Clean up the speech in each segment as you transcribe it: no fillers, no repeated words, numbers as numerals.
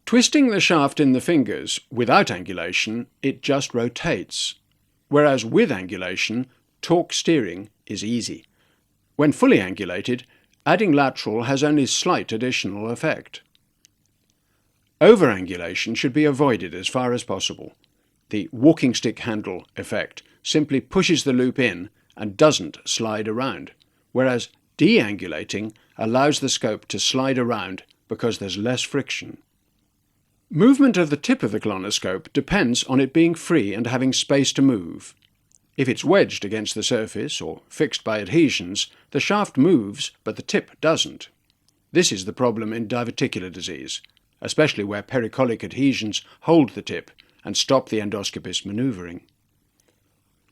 Twisting the shaft in the fingers without angulation, it just rotates, whereas with angulation, torque steering is easy. When fully angulated, adding lateral has only slight additional effect. Over-angulation should be avoided as far as possible. The walking stick handle effect simply pushes the loop in and doesn't slide around, whereas de-angulating allows the scope to slide around because there's less friction. Movement of the tip of the colonoscope depends on it being free and having space to move. If it's wedged against the surface or fixed by adhesions, the shaft moves but the tip doesn't. This is the problem in diverticular disease, especially where pericolic adhesions hold the tip and stop the endoscopist manoeuvring.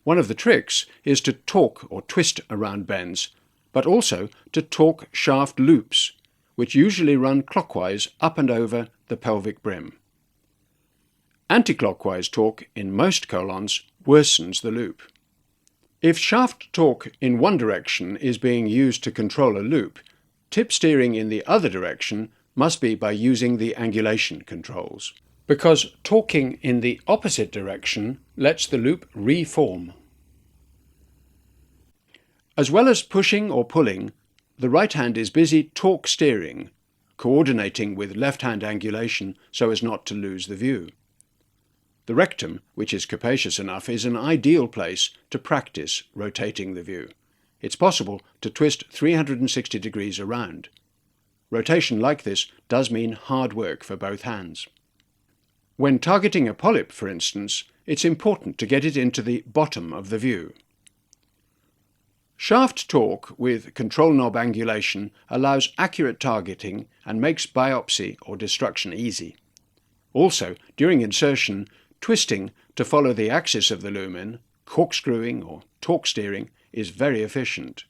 One of the tricks is to torque or twist around bends, but also to torque shaft loops, which usually run clockwise up and over the pelvic brim. Anti-clockwise torque in most colons worsens the loop. If shaft torque in one direction is being used to control a loop, tip steering in the other direction must be by using the angulation controls, because torquing in the opposite direction lets the loop reform. As well as pushing or pulling, the right hand is busy torque steering, coordinating with left-hand angulation so as not to lose the view. The rectum, which is capacious enough, is an ideal place to practice rotating the view. It's possible to twist 360 degrees around. Rotation like this does mean hard work for both hands. When targeting a polyp, for instance, it's important to get it into the bottom of the view. Shaft torque with control knob angulation allows accurate targeting and makes biopsy or destruction easy. Also, during insertion, twisting to follow the axis of the lumen, corkscrewing or torque steering, is very efficient.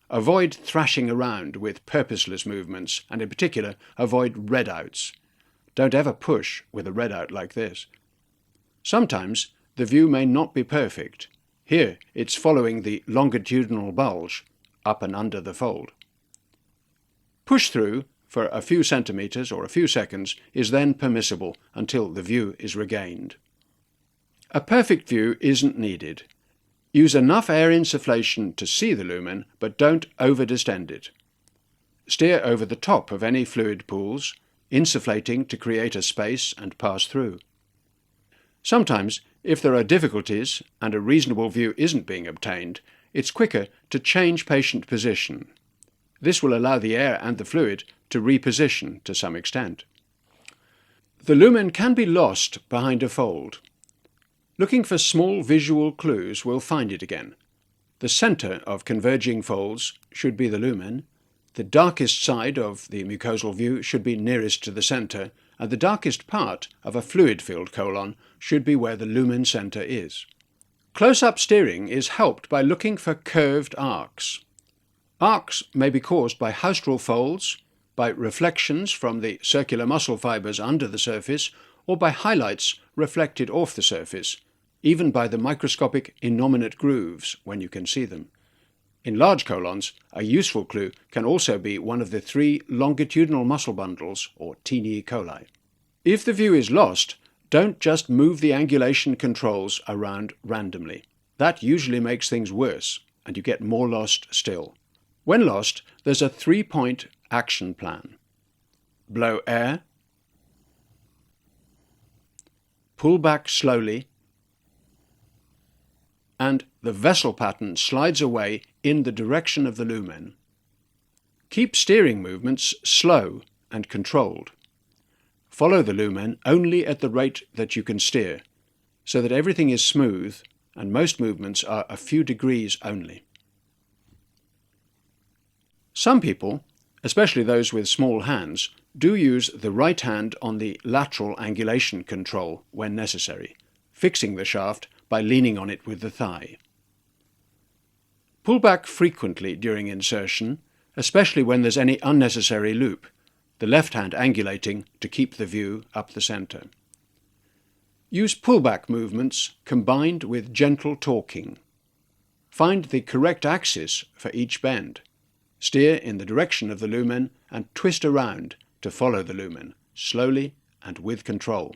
Avoid thrashing around with purposeless movements, and in particular, avoid redouts. Don't ever push with a redout like this. Sometimes the view may not be perfect. Here it's following the longitudinal bulge, up and under the fold. Push through for a few centimetres or a few seconds is then permissible until the view is regained. A perfect view isn't needed. Use enough air insufflation to see the lumen, but don't over-distend it. Steer over the top of any fluid pools, insufflating to create a space and pass through. Sometimes, if there are difficulties and a reasonable view isn't being obtained, it's quicker to change patient position. This will allow the air and the fluid to reposition to some extent. The lumen can be lost behind a fold. Looking for small visual clues will find it again. The centre of converging folds should be the lumen, the darkest side of the mucosal view should be nearest to the centre, and the darkest part of a fluid-filled colon should be where the lumen centre is. Close-up steering is helped by looking for curved arcs. Arcs may be caused by haustral folds, by reflections from the circular muscle fibres under the surface, or by highlights reflected off the surface, even by the microscopic innominate grooves when you can see them. In large colons, a useful clue can also be one of the 3 longitudinal muscle bundles, or Tenea coli. If the view is lost, don't just move the angulation controls around randomly. That usually makes things worse, and you get more lost still. When lost, there's a 3-point action plan. Blow air, pull back slowly, and the vessel pattern slides away in the direction of the lumen. Keep steering movements slow and controlled. Follow the lumen only at the rate that you can steer, so that everything is smooth and most movements are a few degrees only. Some people, especially those with small hands, do use the right hand on the lateral angulation control when necessary, fixing the shaft by leaning on it with the thigh. Pull back frequently during insertion, especially when there's any unnecessary loop, the left hand angulating to keep the view up the centre. Use pullback movements combined with gentle torquing. Find the correct axis for each bend. Steer in the direction of the lumen and twist around to follow the lumen, slowly and with control.